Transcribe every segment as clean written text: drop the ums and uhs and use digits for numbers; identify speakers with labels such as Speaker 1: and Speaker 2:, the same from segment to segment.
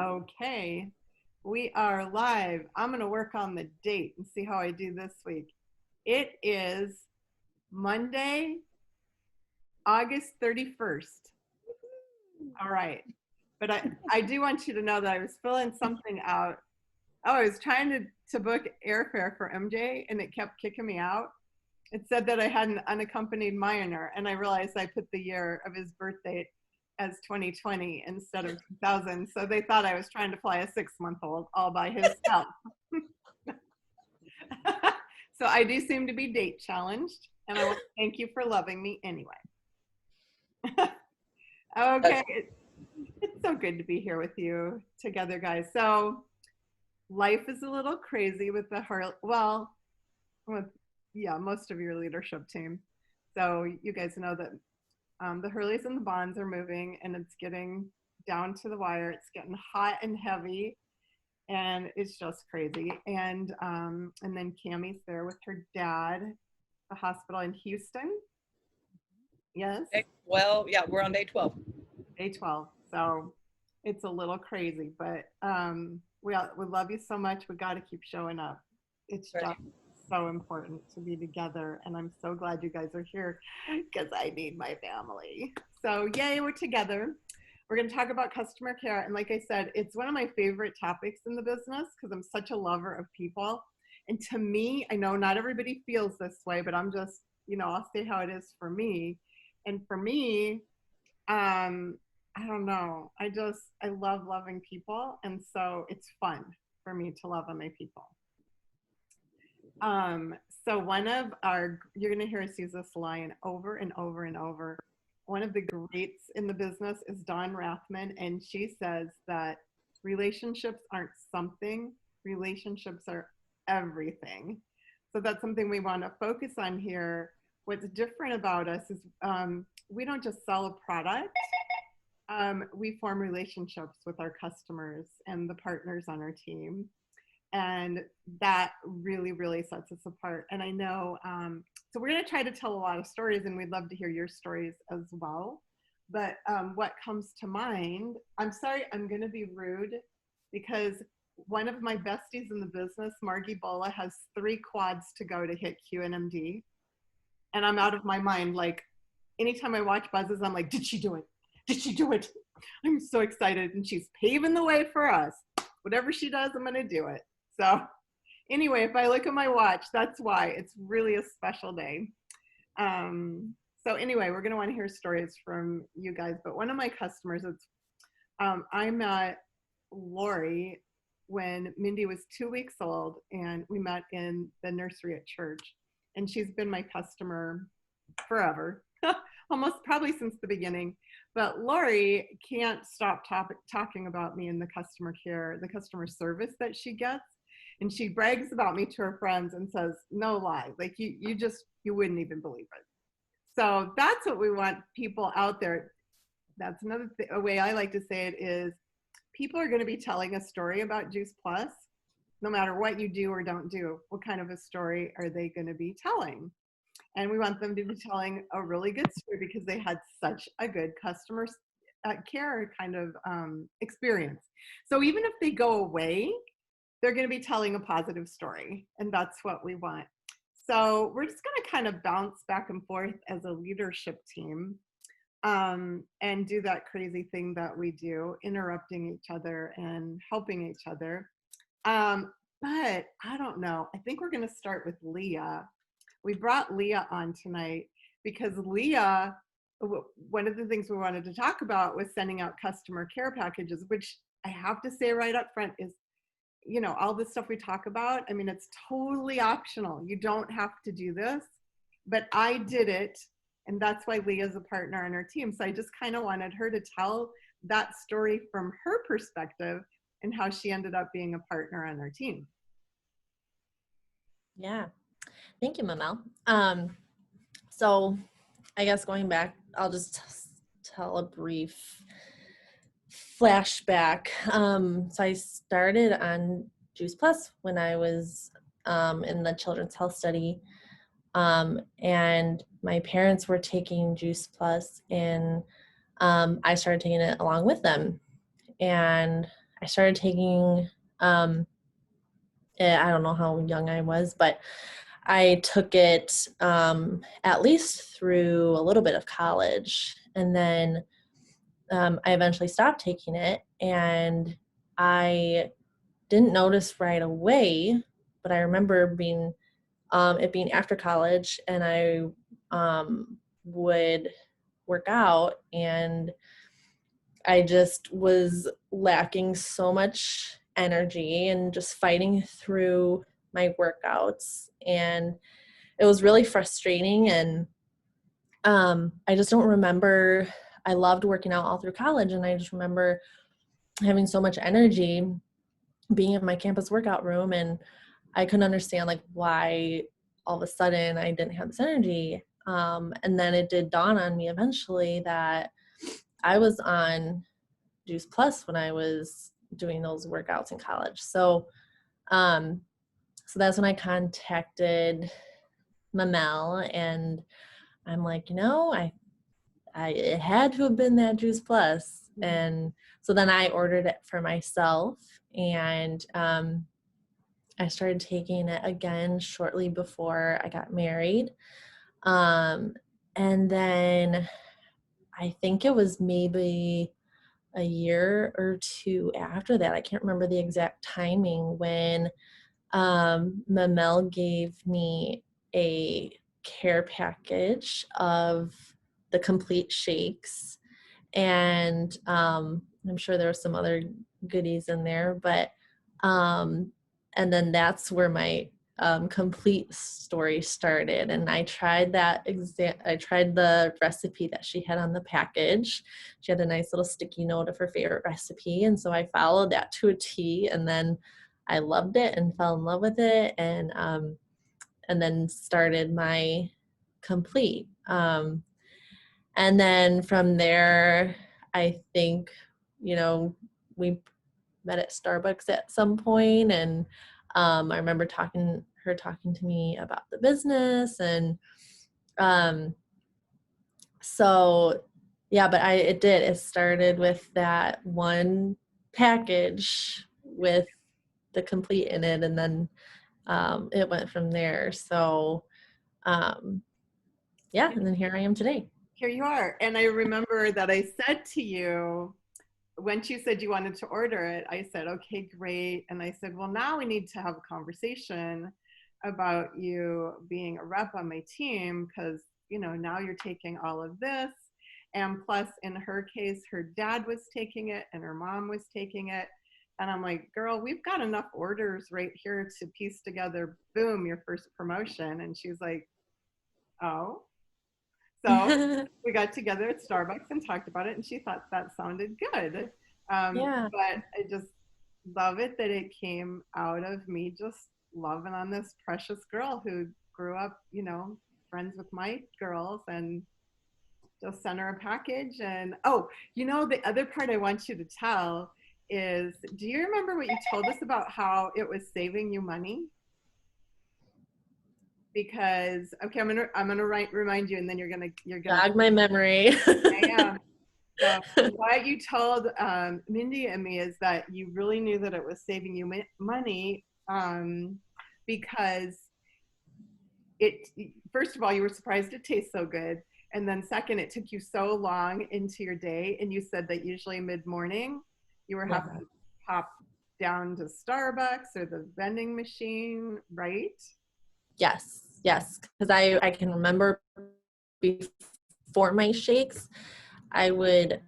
Speaker 1: Okay, we are live. I'm going to work on the date and see how I do this week. It is Monday, August 31st. All right. But I do want you to know that I was filling something out. Oh, I was trying to book airfare for MJ and it kept kicking me out. It said that I had an unaccompanied minor, and I realized I put the year of his birth date as 2020 instead of 2000. So they thought I was trying to fly a 6-month-old all by himself. So I do seem to be date challenged, and I want to thank you for loving me anyway. Okay, it's so good to be here with you together, guys. So life is a little crazy with the heart. Well, with most of your leadership team. So you guys know that the Hurleys and the Bonds are moving, and it's getting down to the wire. It's getting hot and heavy, and it's just crazy. And then Cammie's there with her dad, the hospital in Houston. Yes.
Speaker 2: Well, yeah, we're on day 12.
Speaker 1: Day 12. So it's a little crazy, but we love you so much. We got to keep showing up. It's just so important to be together, and I'm so glad you guys are here because I need my family. So yay, we're together. We're going to talk about customer care, and like I said, it's one of my favorite topics in the business because I'm such a lover of people. And to me, I know not everybody feels this way, but I'm just, I'll say how it is for me. And for me, I don't know, I love loving people, and so it's fun for me to love on my people. So you're going to hear us use this line over and over and over. One of the greats in the business is Dawn Rathman, and she says that relationships aren't something, relationships are everything. So that's something we want to focus on here. What's different about us is we don't just sell a product. We form relationships with our customers and the partners on our team. And that really, really sets us apart. And I know, so we're going to try to tell a lot of stories, and we'd love to hear your stories as well. But what comes to mind, I'm sorry, I'm going to be rude because one of my besties in the business, Margie Bola, has 3 quads to go to hit QNMD. And I'm out of my mind. Like, anytime I watch Buzzes, I'm like, did she do it? Did she do it? I'm so excited. And she's paving the way for us. Whatever she does, I'm going to do it. So anyway, if I look at my watch, that's why. It's really a special day. So anyway, we're going to want to hear stories from you guys. But one of my customers, I met Lori when Mindy was 2 weeks old, and we met in the nursery at church. And she's been my customer forever, almost probably since the beginning. But Lori can't stop talking about me and the customer care, the customer service that she gets. And she brags about me to her friends and says, no lie, like you wouldn't even believe it. So that's what we want people out there. That's another a way I like to say it is people are going to be telling a story about Juice Plus, no matter what you do or don't do. What kind of a story are they going to be telling? And we want them to be telling a really good story because they had such a good customer care kind of experience. So even if they go away, they're going to be telling a positive story, and that's what we want. So we're just going to kind of bounce back and forth as a leadership team and do that crazy thing that we do, interrupting each other and helping each other. But I don't know. I think we're going to start with Leah. We brought Leah on tonight because Leah, one of the things we wanted to talk about was sending out customer care packages, which I have to say right up front is, all the stuff we talk about, I mean, it's totally optional. You don't have to do this, but I did it. And that's why Leah's a partner on our team. So I just kind of wanted her to tell that story from her perspective and how she ended up being a partner on our team.
Speaker 3: Yeah. Thank you, Mamel. So I guess going back, I'll just tell a brief flashback. So I started on Juice Plus when I was in the children's health study. And my parents were taking Juice Plus, and I started taking it along with them. And I started taking, I don't know how young I was, but I took it at least through a little bit of college. And then I eventually stopped taking it, and I didn't notice right away, but I remember it being after college, and I would work out, and I just was lacking so much energy and just fighting through my workouts, and it was really frustrating. And I just don't remember. I loved working out all through college, and I just remember having so much energy being in my campus workout room, and I couldn't understand like why all of a sudden I didn't have this energy. And then it did dawn on me eventually that I was on Juice Plus when I was doing those workouts in college. Um, so that's when I contacted Mamel, and I'm like, it had to have been that Juice Plus. And so then I ordered it for myself, and I started taking it again shortly before I got married. And then I think it was maybe a year or two after that, I can't remember the exact timing, when Mamel gave me a care package of the complete shakes. And I'm sure there were some other goodies in there, but and then that's where my complete story started. And I tried I tried the recipe that she had on the package. She had a nice little sticky note of her favorite recipe, and so I followed that to a T, and then I loved it and fell in love with it, and then started my complete. And then from there, I think, we met at Starbucks at some point, and I remember her talking to me about the business, and um, so yeah. But it started with that one package with the complete in it, and then it went from there. So yeah, and then here I am today.
Speaker 1: Here you are. And I remember that I said to you, when you said you wanted to order it, I said, okay, great. And I said, well, now we need to have a conversation about you being a rep on my team, because, now you're taking all of this. And plus, in her case, her dad was taking it and her mom was taking it. And I'm like, girl, we've got enough orders right here to piece together, boom, your first promotion. And she's like, oh. So we got together at Starbucks and talked about it, and she thought that sounded good.
Speaker 3: Yeah.
Speaker 1: But I just love it that it came out of me just loving on this precious girl who grew up, friends with my girls, and just sent her a package. And the other part I want you to tell is, do you remember what you told us about how it was saving you money? Because okay, I'm gonna remind you, and then you're gonna
Speaker 3: Jog my memory.
Speaker 1: I am. So what you told Mindy and me is that you really knew that it was saving you money, because first of all, you were surprised it tastes so good, and then second, it took you so long into your day, and you said that usually mid-morning you were having to pop down to Starbucks or the vending machine, right?
Speaker 3: Yes, because I can remember before my shakes, I would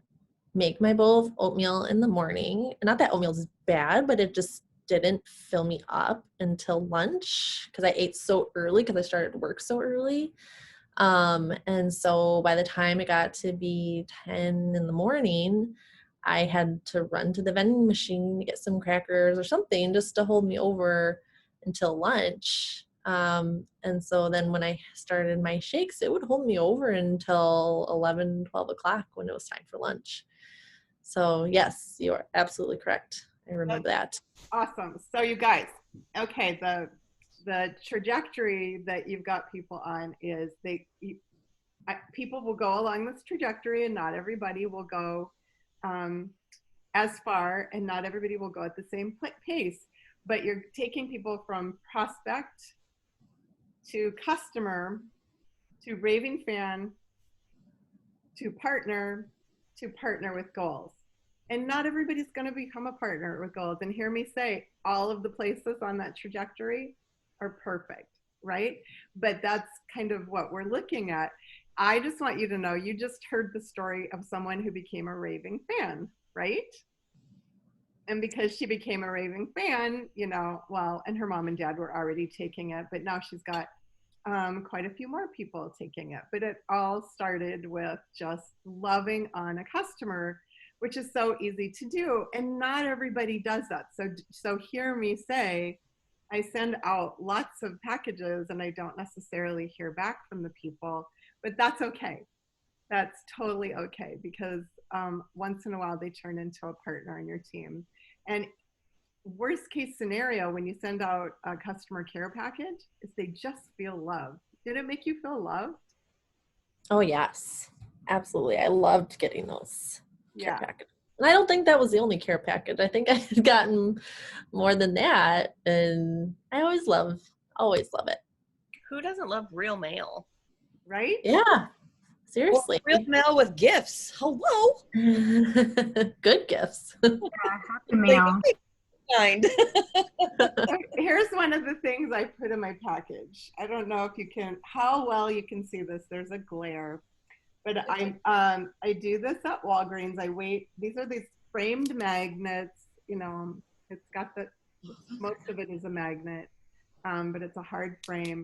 Speaker 3: make my bowl of oatmeal in the morning. Not that oatmeal is bad, but it just didn't fill me up until lunch because I ate so early because I started work so early. And so by the time it got to be 10 in the morning, I had to run to the vending machine to get some crackers or something just to hold me over until lunch. And so then when I started my shakes, it would hold me over until 11, 12 o'clock when it was time for lunch. So yes, you are absolutely correct. I remember that.
Speaker 1: Awesome. So you guys, okay, the trajectory that you've got people on is people will go along this trajectory, and not everybody will go as far, and not everybody will go at the same pace, but you're taking people from prospect to customer to raving fan to partner with goals. And not everybody's going to become a partner with goals. And hear me say, all of the places on that trajectory are perfect, right? But that's kind of what we're looking at. I just want you to know, you just heard the story of someone who became a raving fan, right? And because she became a raving fan, you know, well, and her mom and dad were already taking it, but now she's got quite a few more people taking it. But it all started with just loving on a customer, which is so easy to do. And not everybody does that. So hear me say, I send out lots of packages and I don't necessarily hear back from the people, but that's okay. That's totally okay, because once in a while they turn into a partner in your team. And worst case scenario, when you send out a customer care package, is they just feel loved. Did it make you feel loved?
Speaker 3: Oh, yes, absolutely. I loved getting those care
Speaker 1: Yeah.
Speaker 3: packages. And I don't think that was the only care package. I think I had gotten more than that. And I always love it.
Speaker 2: Who doesn't love real mail?
Speaker 1: Right?
Speaker 3: Yeah, seriously.
Speaker 2: Real mail with gifts. Hello.
Speaker 3: Good gifts.
Speaker 4: Happy mail.
Speaker 2: Kind.
Speaker 1: Here's one of the things I put in my package. I don't know if you can, how well you can see this. There's a glare. But I do this at Walgreens. These are these framed magnets, you know, it's got most of it is a magnet, but it's a hard frame.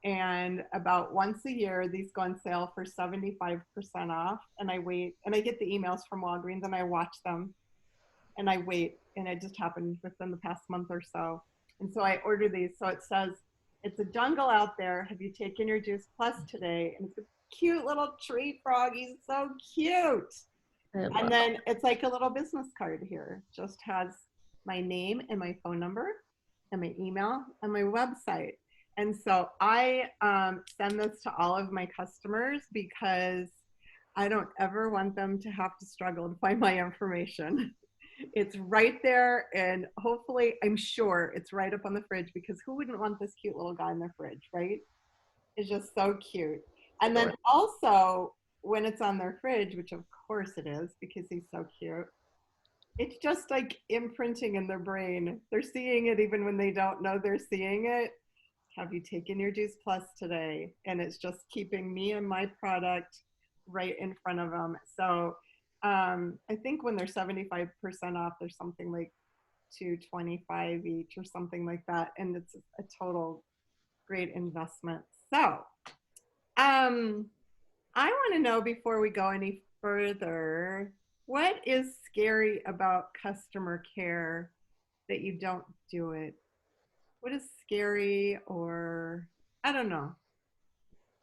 Speaker 1: And about once a year, these go on sale for 75% off. And I wait, and I get the emails from Walgreens and I watch them and I wait. And it just happened within the past month or so. And so I order these. So it says, it's a jungle out there. Have you taken your Juice Plus today? And it's a cute little tree frog. He's so cute. And then it's like a little business card here. Just has my name and my phone number and my email and my website. And so I send this to all of my customers because I don't ever want them to have to struggle to find my information. It's right there, and hopefully, I'm sure it's right up on the fridge, because who wouldn't want this cute little guy in their fridge, right? It's just so cute. And then also, when it's on their fridge, which of course it is because he's so cute, it's just like imprinting in their brain. They're seeing it even when they don't know they're seeing it. Have you taken your Juice Plus today? And it's just keeping me and my product right in front of them. So I think when they're 75% off, there's something like $225 each or something like that. And it's a total great investment. So I want to know, before we go any further, what is scary about customer care that you don't do it? What is scary, or I don't know.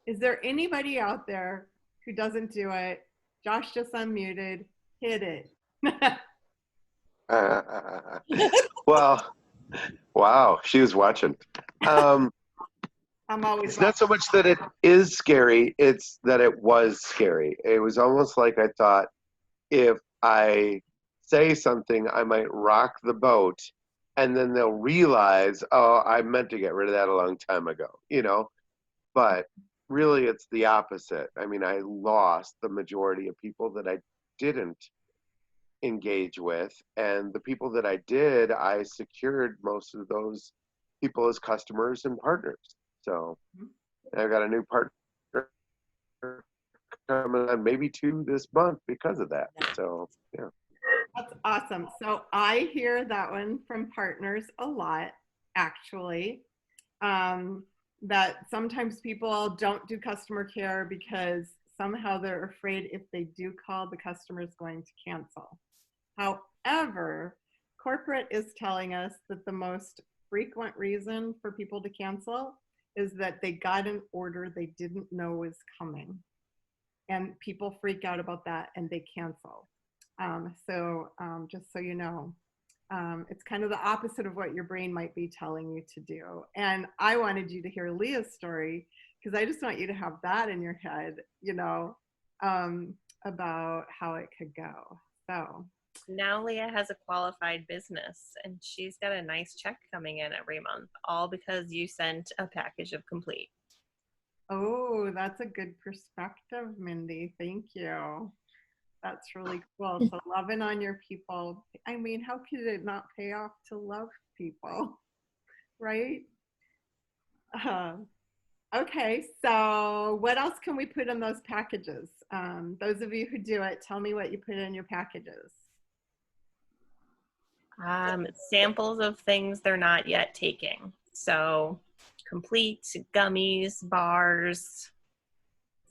Speaker 1: Is there anybody out there who doesn't do it? Josh just unmuted. Hit it.
Speaker 5: Well, wow, she was watching.
Speaker 1: I'm always
Speaker 5: It's not so much that it is scary, it's that it was scary. It was almost like I thought, if I say something, I might rock the boat, and then they'll realize, oh, I meant to get rid of that a long time ago, you know? But really, it's the opposite. I mean, I lost the majority of people that I didn't engage with, and the people that I did, I secured most of those people as customers and partners. So I've got a new partner coming on, maybe 2 this month because of that. So yeah.
Speaker 1: That's awesome. So I hear that one from partners a lot, actually. That sometimes people don't do customer care because somehow they're afraid if they do call, the customer is going to cancel. However, corporate is telling us that the most frequent reason for people to cancel is that they got an order they didn't know was coming. And people freak out about that and they cancel. Just so you know, it's kind of the opposite of what your brain might be telling you to do. And I wanted you to hear Leah's story because I just want you to have that in your head, you know, about how it could go. So
Speaker 2: Now Leah has a qualified business and she's got a nice check coming in every month, all because you sent a package of Complete.
Speaker 1: Oh, that's a good perspective, Mindy. Thank you. That's really cool. So loving on your people. I mean, how could it not pay off to love people, right? Okay, so what else can we put in those packages? Those of you who do it, tell me what you put in your packages.
Speaker 2: Samples of things they're not yet taking. So Complete, gummies, bars.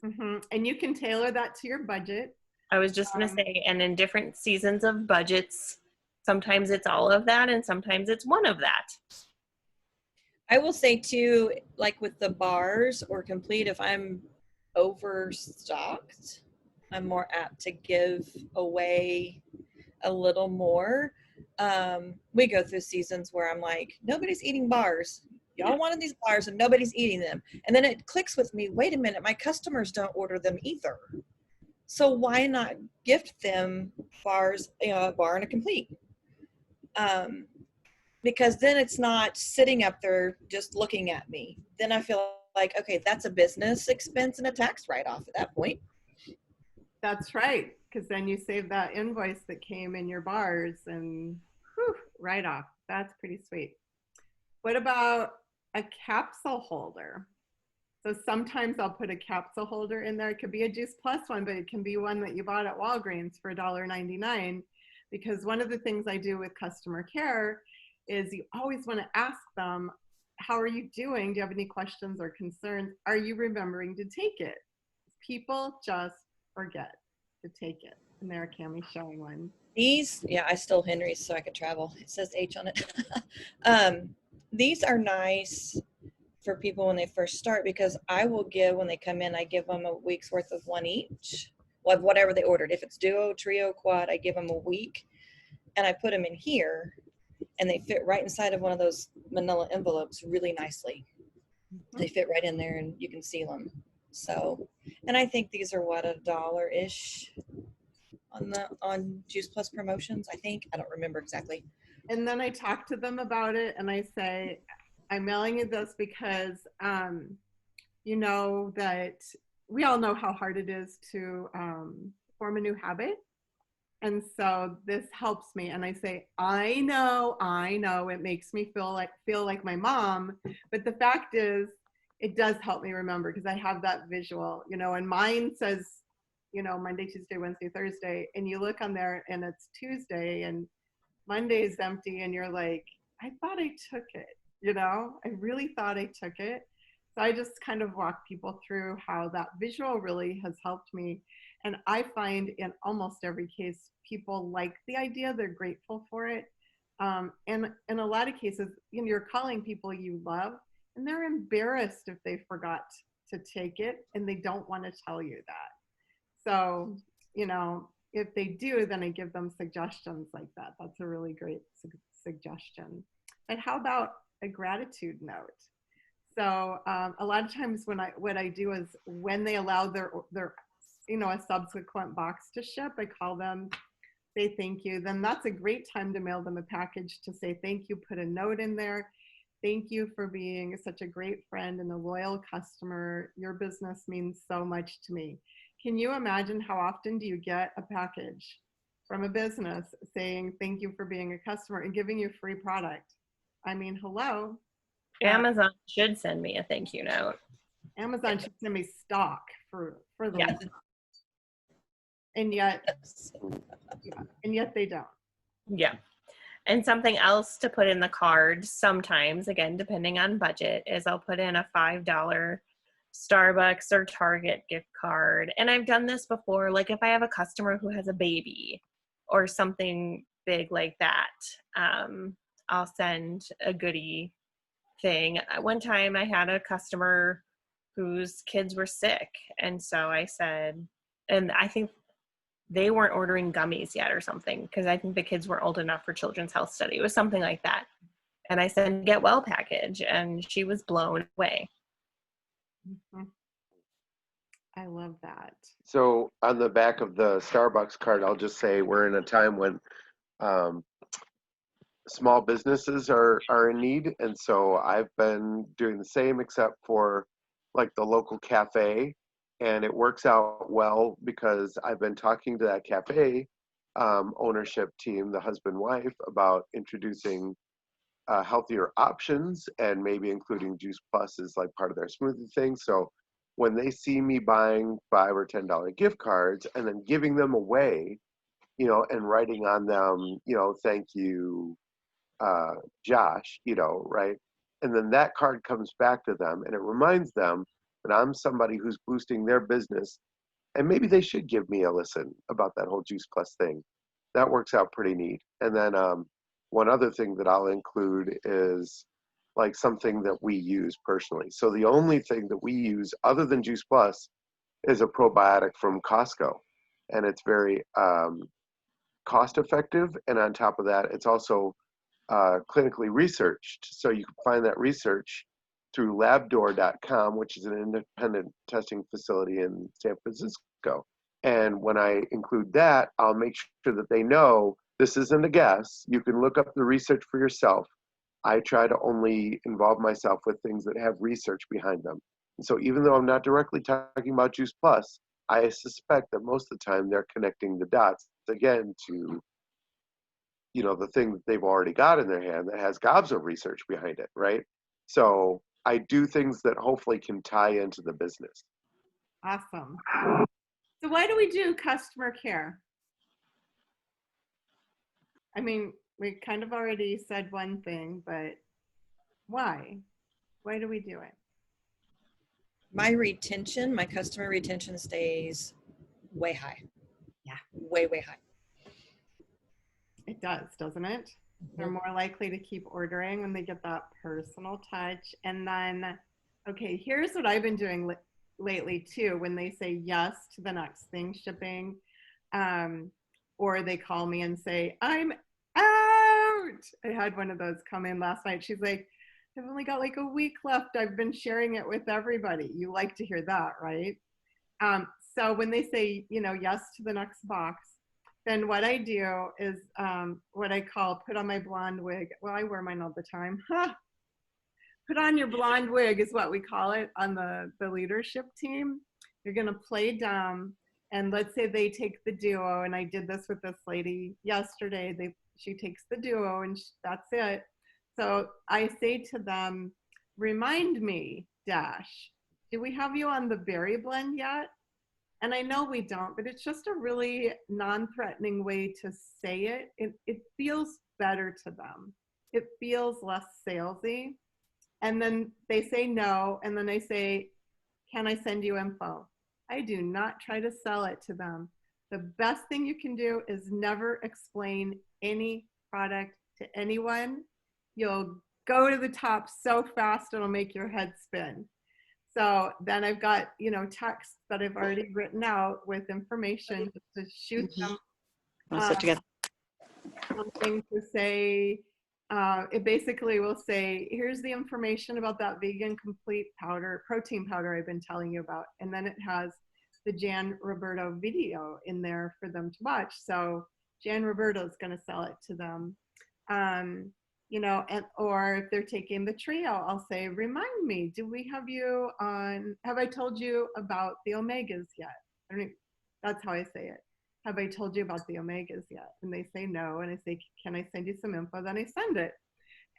Speaker 1: And you can tailor that to your budget.
Speaker 2: I was just going to say, and in different seasons of budgets, sometimes it's all of that and sometimes it's one of that.
Speaker 6: I will say too, like with the bars or Complete, if I'm overstocked, I'm more apt to give away a little more. We go through seasons where I'm like, nobody's eating bars. Y'all wanted these bars and nobody's eating them. And then it clicks with me, wait a minute, my customers don't order them either. So why not gift them bars, a bar and a Complete? Because then it's not sitting up there just looking at me. Then I feel like, okay, that's a business expense and a tax write-off at that point.
Speaker 1: That's right, because then you save that invoice that came in your bars and whew, right off. That's pretty sweet. What about a capsule holder? So sometimes I'll put a capsule holder in there. It could be a Juice Plus one, but it can be one that you bought at Walgreens for $1.99. Because one of the things I do with customer care is you always want to ask them, how are you doing? Do you have any questions or concerns? Are you remembering to take it? People just forget to take it. And there, Cammie's showing one.
Speaker 6: These, yeah, I stole Henry's so I could travel. It says H on it. These are nice for people when they first start because I will give, when they come in, I give them a week's worth of one each, of whatever they ordered. If it's duo, trio, quad, I give them a week and I put them in here and they fit right inside of one of those manila envelopes really nicely. They fit right in there and you can seal them. So, and I think these are what, $1-ish on Juice Plus promotions, I think. I don't remember exactly.
Speaker 1: And then I talk to them about it and I say, I'm mailing you this because you know that we all know how hard it is to form a new habit. And so this helps me. And I say, I know, it makes me feel like my mom. But the fact is, it does help me remember because I have that visual, and mine says, Monday, Tuesday, Wednesday, Thursday. And you look on there and it's Tuesday and Monday is empty. And you're like, I thought I took it, I really thought I took it. So I just kind of walk people through how that visual really has helped me. And I find in almost every case, people like the idea, they're grateful for it. And in a lot of cases, you're calling people you love and they're embarrassed if they forgot to take it and they don't want to tell you that. So, if they do, then I give them suggestions like that. That's a really great suggestion. But how about a gratitude note? So a lot of times what I do is when they allow their a subsequent box to ship, I call them, say thank you. Then that's a great time to mail them a package to say thank you, put a note in there. Thank you for being such a great friend and a loyal customer. Your business means so much to me. Can you imagine how often do you get a package from a business saying thank you for being a customer and giving you free product? I mean, hello.
Speaker 2: Amazon should send me a thank you note.
Speaker 1: Amazon should send me stock for the
Speaker 2: Yeah.
Speaker 1: and yet they don't.
Speaker 2: Yeah. And something else to put in the card sometimes, again, depending on budget, is I'll put in a $5 Starbucks or Target gift card. And I've done this before, like if I have a customer who has a baby or something big like that, I'll send a goodie thing. One time I had a customer whose kids were sick. And so I said, and I think they weren't ordering gummies yet or something, because I think the kids were old enough for Children's Health Study. It was something like that. And I said, get well package. And she was blown away.
Speaker 1: Mm-hmm. I love that.
Speaker 5: So on the back of the Starbucks card, I'll just say we're in a time when um, small businesses are in need, and so I've been doing the same, except for like the local cafe, and it works out well because I've been talking to that cafe ownership team, the husband wife, about introducing healthier options and maybe including Juice Plus as like part of their smoothie thing. So when they see me buying $5 or $10 gift cards and then giving them away, and writing on them, thank you, Josh, right? And then that card comes back to them and it reminds them that I'm somebody who's boosting their business, and maybe they should give me a listen about that whole Juice Plus thing. That works out pretty neat. And then one other thing that I'll include is like something that we use personally. So the only thing that we use other than Juice Plus is a probiotic from Costco, and it's very cost effective. And on top of that, it's also clinically researched. So you can find that research through labdoor.com, which is an independent testing facility in San Francisco. And when I include that, I'll make sure that they know this isn't a guess. You can look up the research for yourself. I try to only involve myself with things that have research behind them. And so even though I'm not directly talking about Juice Plus, I suspect that most of the time they're connecting the dots again to the thing that they've already got in their hand that has gobs of research behind it, right? So I do things that hopefully can tie into the business.
Speaker 1: Awesome. So why do we do customer care? I mean, we kind of already said one thing, but why? Why do we do it?
Speaker 6: My customer retention stays way high.
Speaker 1: Yeah.
Speaker 6: Way, way high.
Speaker 1: It does, doesn't it? They're more likely to keep ordering when they get that personal touch. And then, okay, here's what I've been doing lately too. When they say yes to the next thing shipping, or they call me and say, I'm out. I had one of those come in last night. She's like, I've only got like a week left. I've been sharing it with everybody. You like to hear that, right? So when they say, yes to the next box, then what I do is what I call put on my blonde wig. Well, I wear mine all the time. Put on your blonde wig is what we call it on the leadership team. You're going to play dumb. And let's say they take the duo. And I did this with this lady yesterday. She takes the duo and that's it. So I say to them, remind me, Dash, do we have you on the berry blend yet? And I know we don't, but it's just a really non-threatening way to say it. It feels better to them. It feels less salesy. And then they say no, and then I say, can I send you info? I do not try to sell it to them. The best thing you can do is never explain any product to anyone. You'll go to the top so fast it'll make your head spin. So then I've got, texts that I've already written out with information to shoot them. Something to say, it basically will say, here's the information about that vegan complete protein powder I've been telling you about. And then it has the Jan Roberto video in there for them to watch. So Jan Roberto is going to sell it to them. Or if they're taking the trio, I'll say, remind me, have I told you about the omegas yet? That's how I say it. Have I told you about the omegas yet? And they say no. And I say, can I send you some info? Then I send it.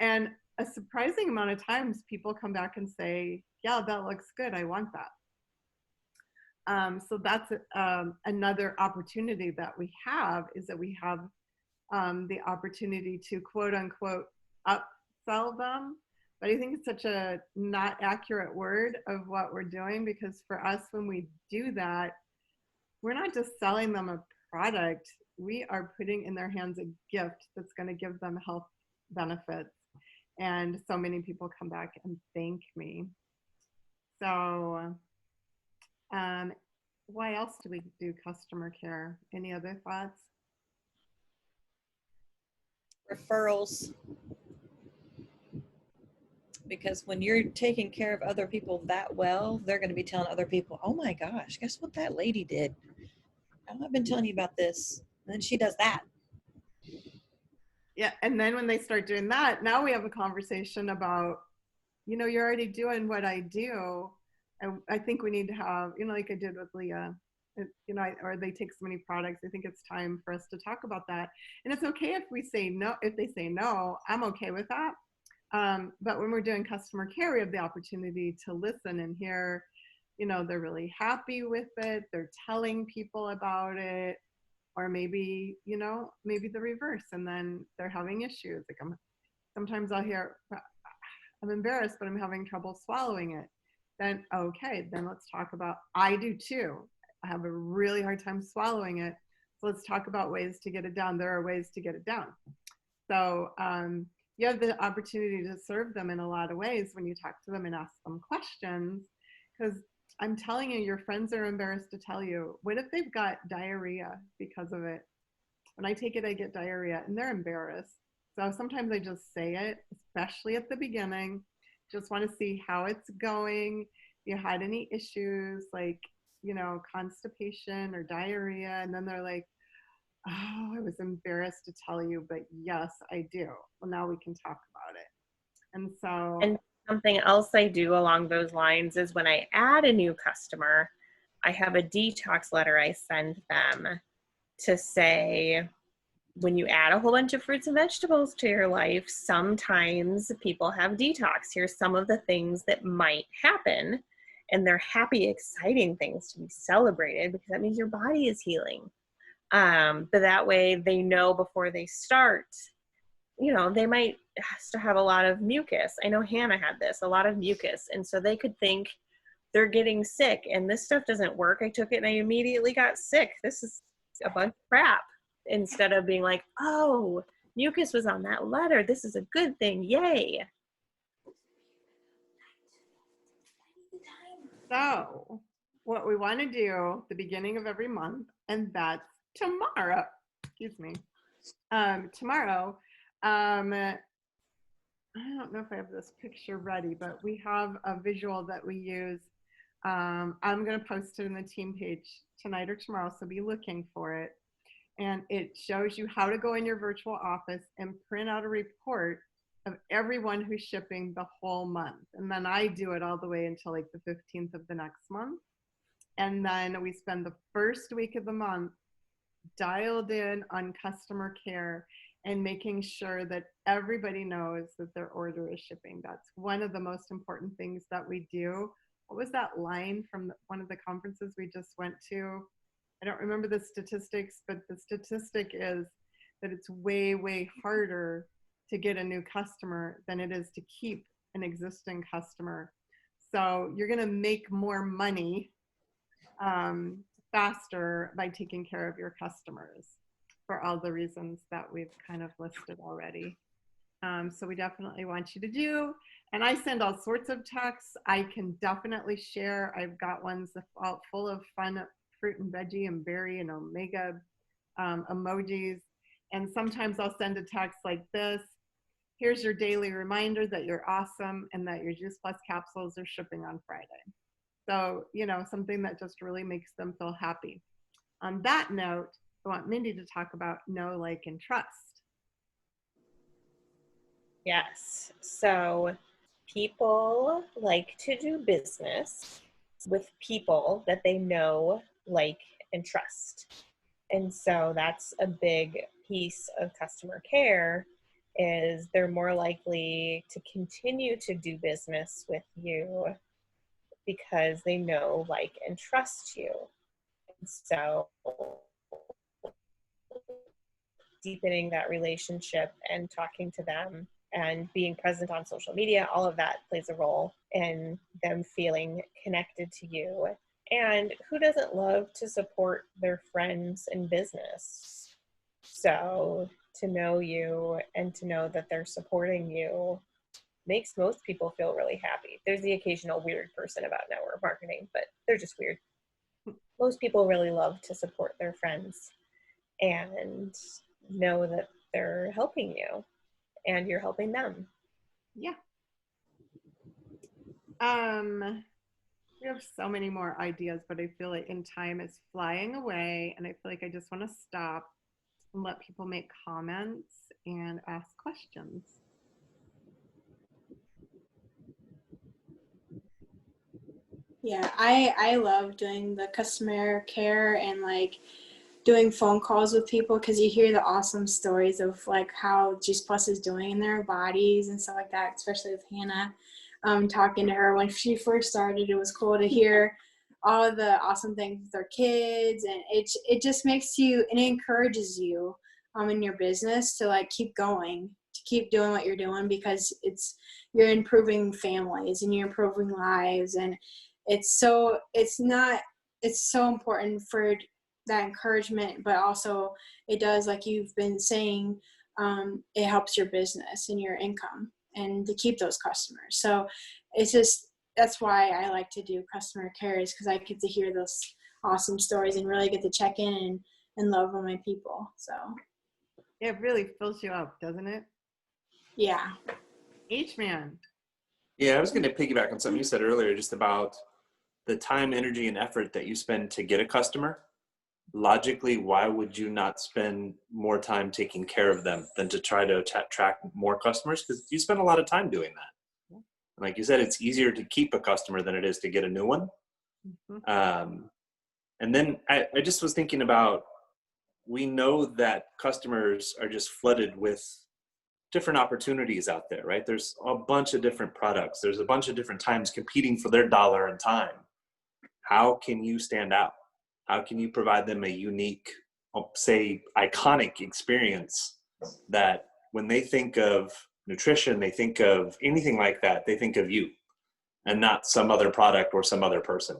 Speaker 1: And a surprising amount of times people come back and say, yeah, that looks good. I want that. So that's another opportunity that we have, is that we have the opportunity to quote unquote upsell them. But I think it's such a not accurate word of what we're doing, because for us, when we do that, we're not just selling them a product, we are putting in their hands a gift that's going to give them health benefits. And so many people come back and thank me. So why else do we do customer care? Any other thoughts?
Speaker 6: Referrals. because when you're taking care of other people that well, they're going to be telling other people, oh my gosh, guess what that lady did? Oh, I've been telling you about this. And then she does that.
Speaker 1: Yeah. And then when they start doing that, now we have a conversation about, you know, you're already doing what I do. And I think we need to have, you know, like I did with Leah, you know, or they take so many products. I think it's time for us to talk about that. And it's okay if we say no, if they say no, I'm okay with that. But when we're doing customer care, we have the opportunity to listen and hear, you know, they're really happy with it. They're telling people about it. Or maybe, you know, maybe the reverse, and then they're having issues. Like sometimes I'll hear, I'm embarrassed, but I'm having trouble swallowing it. Then, okay, then let's talk about, I do too. I have a really hard time swallowing it. So let's talk about ways to get it down. There are ways to get it down. So you have the opportunity to serve them in a lot of ways when you talk to them and ask them questions, because I'm telling you, your friends are embarrassed to tell you. What if they've got diarrhea because of it? When I take it, I get diarrhea, and they're embarrassed. So sometimes I just say it, especially at the beginning. Just want to see how it's going. If you had any issues like, you know, constipation or diarrhea, and then they're like, oh, I was embarrassed to tell you, but yes, I do. Well, now we can talk about it. And so,
Speaker 2: And something else I do along those lines is when I add a new customer, I have a detox letter I send them to say, when you add a whole bunch of fruits and vegetables to your life, sometimes people have detox. Here's some of the things that might happen. And they're happy, exciting things to be celebrated, because that means your body is healing. But that way they know before they start, you know, they might still have a lot of mucus. I know Hannah had this, a lot of mucus. And so they could think they're getting sick and this stuff doesn't work. I took it and I immediately got sick. This is a bunch of crap. Instead of being like, oh, mucus was on that letter. This is a good thing. Yay.
Speaker 1: So what we want to do the beginning of every month, and that's tomorrow, excuse me, tomorrow, I don't know if I have this picture ready, but we have a visual that we use. I'm going to post it in the team page tonight or tomorrow, so be looking for it. And it shows you how to go in your virtual office and print out a report of everyone who's shipping the whole month. And then I do it all the way until like the 15th of the next month. And then we spend the first week of the month dialed in on customer care and making sure that everybody knows that their order is shipping. That's one of the most important things that we do. What was that line from one of the conferences we just went to? I don't remember the statistics, but the statistic is that it's way, way harder to get a new customer than it is to keep an existing customer. So you're going to make more money faster by taking care of your customers for all the reasons that we've kind of listed already. So we definitely want you to do. And I send all sorts of texts. I can definitely share. I've got ones full of fun fruit and veggie and berry and omega emojis. And sometimes I'll send a text like this. Here's your daily reminder that you're awesome and that your Juice Plus capsules are shipping on Friday. So, you know, something that just really makes them feel happy. On that note, I want Mindy to talk about know, like, and trust.
Speaker 2: Yes. So people like to do business with people that they know, like, and trust. And so that's a big piece of customer care, is they're more likely to continue to do business with you because they know, like, and trust you. And so deepening that relationship and talking to them and being present on social media, all of that plays a role in them feeling connected to you. And who doesn't love to support their friends in business? So to know you and to know that they're supporting you makes most people feel really happy. There's the occasional weird person about network marketing, but they're just weird. Most people really love to support their friends and know that they're helping you and you're helping them.
Speaker 1: Yeah. We have so many more ideas, but I feel like in time is flying away, and I feel like I just want to stop and let people make comments and ask questions.
Speaker 7: Yeah, I love doing the customer care and like doing phone calls with people because you hear the awesome stories of like how Juice Plus is doing in their bodies and stuff like that, especially with Hannah. Talking to her when she first started, it was cool to hear all of the awesome things with their kids, and it just makes you, and it encourages you in your business to like keep going, to keep doing what you're doing, because you're improving families and you're improving lives, and it's so important for that encouragement, but also it does, like you've been saying, it helps your business and your income and to keep those customers. So it's just, that's why I like to do customer care, is because I get to hear those awesome stories and really get to check in and love on my people. So
Speaker 1: It really fills you up, doesn't it?
Speaker 7: yeah.
Speaker 1: H-Man.
Speaker 8: Yeah, I was going to piggyback on something you said earlier, just about the time, energy, and effort that you spend to get a customer. Logically, why would you not spend more time taking care of them than to try to attract more customers? Because you spend a lot of time doing that. And like you said, it's easier to keep a customer than it is to get a new one. And then I just was thinking about, we know that customers are just flooded with different opportunities out there, right? There's a bunch of different products. There's a bunch of different times competing for their dollar and time. How can you stand out? How can you provide them a unique, say, iconic experience that when they think of nutrition, they think of anything like that, they think of you and not some other product or some other person?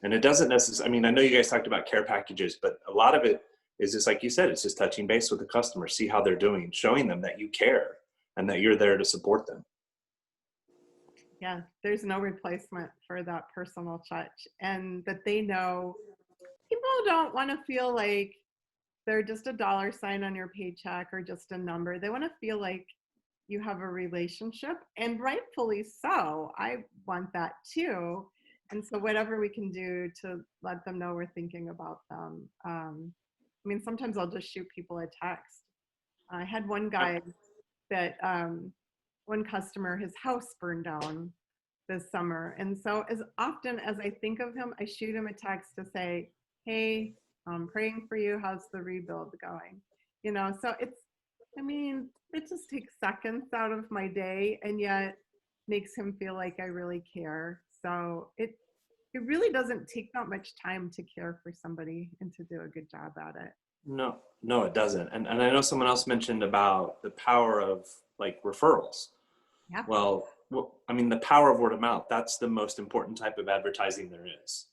Speaker 8: And it doesn't necessarily, I mean, I know you guys talked about care packages, but a lot of it is just like you said, it's just touching base with the customer, see how they're doing, showing them that you care and that you're there to support them.
Speaker 1: Yeah, there's no replacement for that personal touch, and that they know people don't want to feel like they're just a dollar sign on your paycheck or just a number. They want to feel like you have a relationship, and rightfully so. I want that too. And so whatever we can do to let them know we're thinking about them. I mean, sometimes I'll just shoot people a text. I had one guy that one customer, his house burned down this summer. And so as often as I think of him, I shoot him a text to say, hey, I'm praying for you. How's the rebuild going? You know, so it's, I mean, it just takes seconds out of my day, and yet makes him feel like I really care. So it really doesn't take that much time to care for somebody and to do a good job at it.
Speaker 8: No, it doesn't. And I know someone else mentioned about the power of like referrals.
Speaker 1: Yeah.
Speaker 8: Well, I mean, the power of word of mouth, that's the most important type of advertising there is.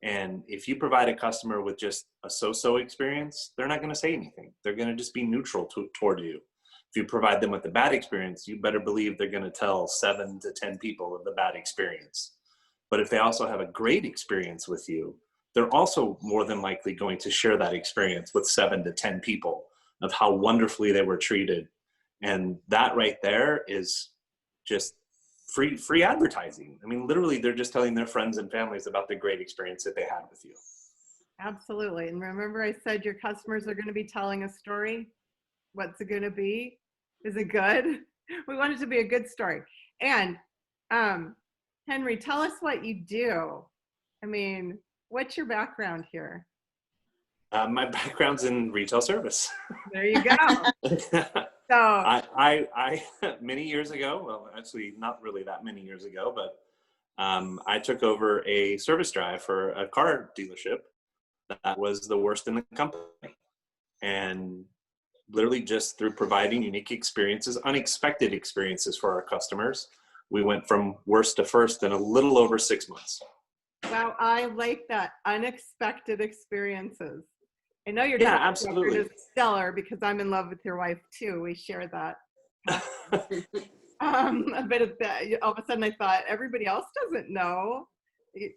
Speaker 8: And if you provide a customer with just a so-so experience, they're not going to say anything. They're going to just be neutral toward you. If you provide them with a bad experience, you better believe they're going to tell 7 to 10 people of the bad experience. But if they also have a great experience with you, they're also more than likely going to share that experience with 7 to 10 people of how wonderfully they were treated. And that right there is just free advertising. I mean, literally, they're just telling their friends and families about the great experience that they had with you.
Speaker 1: Absolutely. And remember, I said your customers are going to be telling a story. What's it going to be? Is it good? We want it to be a good story. And Henry, tell us what you do. I mean, what's your background here?
Speaker 8: My background's in retail service.
Speaker 1: There you go. So
Speaker 8: I many years ago, well, actually not really that many years ago, but I took over a service drive for a car dealership that was the worst in the company. And literally just through providing unique experiences, unexpected experiences for our customers, we went from worst to first in a little over 6 months.
Speaker 1: wow, I like that. Unexpected experiences. I know your
Speaker 8: Yeah,
Speaker 1: track
Speaker 8: absolutely.
Speaker 1: record is stellar because I'm in love with your wife too. We share that. But all of a sudden I thought everybody else doesn't know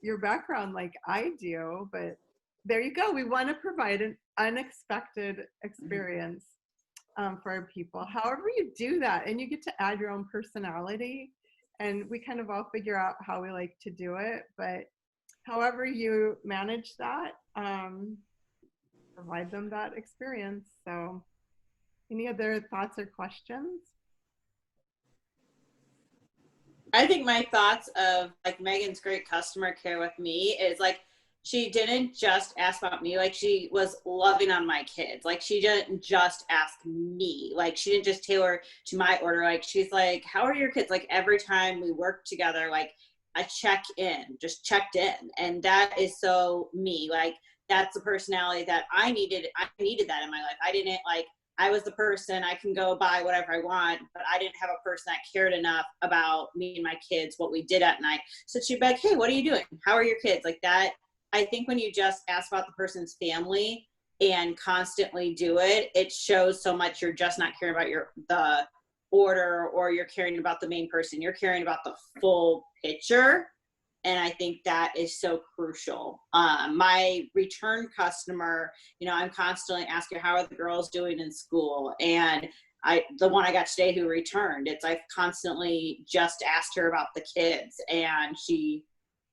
Speaker 1: your background like I do. But there you go. We want to provide an unexpected experience for our people. However you do that, and you get to add your own personality and we kind of all figure out how we like to do it, but however you manage that, provide them that experience. So any other thoughts or questions?
Speaker 9: I think my thoughts of like Megan's great customer care with me is like, she didn't just ask about me, like she was loving on my kids. Like she didn't just ask me, like she didn't just tailor to my order. Like she's like, how are your kids? Like every time we work together, like I check in, just checked in. And that is so me. Like that's the personality that I needed. I needed that in my life. I didn't like, I was the person, I can go buy whatever I want, but I didn't have a person that cared enough about me and my kids, what we did at night. So she'd be like, hey, what are you doing? How are your kids? Like that. I think when you just ask about the person's family and constantly do it, it shows so much you're just not caring about the order, or you're caring about the main person. You're caring about the full picture. And I think that is so crucial. My return customer, I'm constantly asking, how are the girls doing in school? And the one I got today who returned, I've constantly just asked her about the kids, and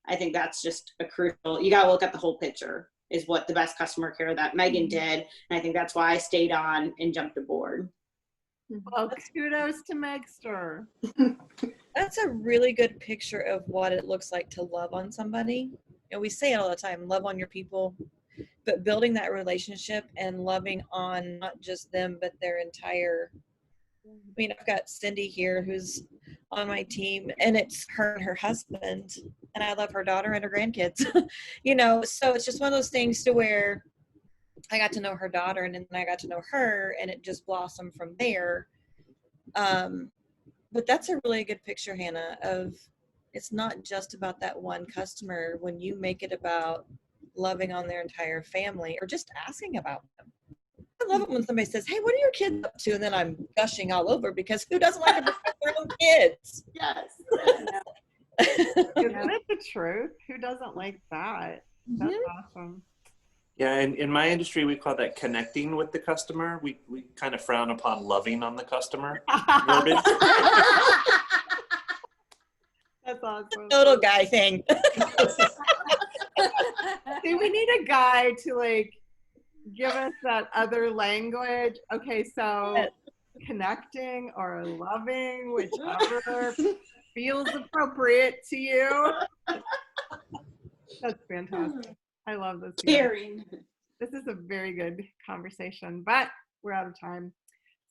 Speaker 9: I think that's just a crucial, you got to look at the whole picture is what the best customer care that Megan did. And I think that's why I stayed on and jumped aboard.
Speaker 1: Well, kudos to Megster.
Speaker 6: That's a really good picture of what it looks like to love on somebody. And we say it all the time, love on your people, but building that relationship and loving on not just them, but their entire, I've got Cindy here who's on my team, and it's her and her husband, and I love her daughter and her grandkids. So it's just one of those things to where I got to know her daughter, and then I got to know her, and it just blossomed from there. But that's a really good picture, Hannah, of it's not just about that one customer when you make it about loving on their entire family or just asking about them. I love it when somebody says, hey, what are your kids up to? And then I'm gushing all over, because who doesn't like to discuss their own kids?
Speaker 1: Yes. Isn't it the truth? Who doesn't like that? That's awesome.
Speaker 8: Yeah, and in my industry, we call that connecting with the customer. We kind of frown upon loving on the customer.
Speaker 1: That's awesome.
Speaker 6: Total guy thing.
Speaker 1: See, we need a guy to like give us that other language. Okay, so connecting or loving, whichever feels appropriate to you. That's fantastic. I love this.
Speaker 9: Caring.
Speaker 1: This is a very good conversation, but we're out of time.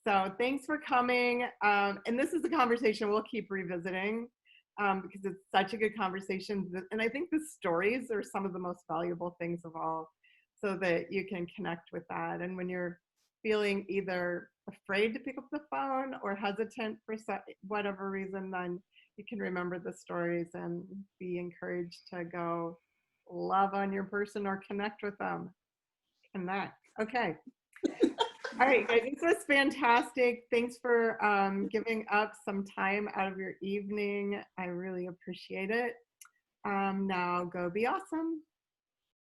Speaker 1: So thanks for coming. And this is a conversation we'll keep revisiting because it's such a good conversation. And I think the stories are some of the most valuable things of all, so that you can connect with that. And when you're feeling either afraid to pick up the phone or hesitant for whatever reason, then you can remember the stories and be encouraged to go love on your person or connect with them. Connect. Okay. All right, guys, this was fantastic. Thanks for giving up some time out of your evening. I really appreciate it. Now go be awesome.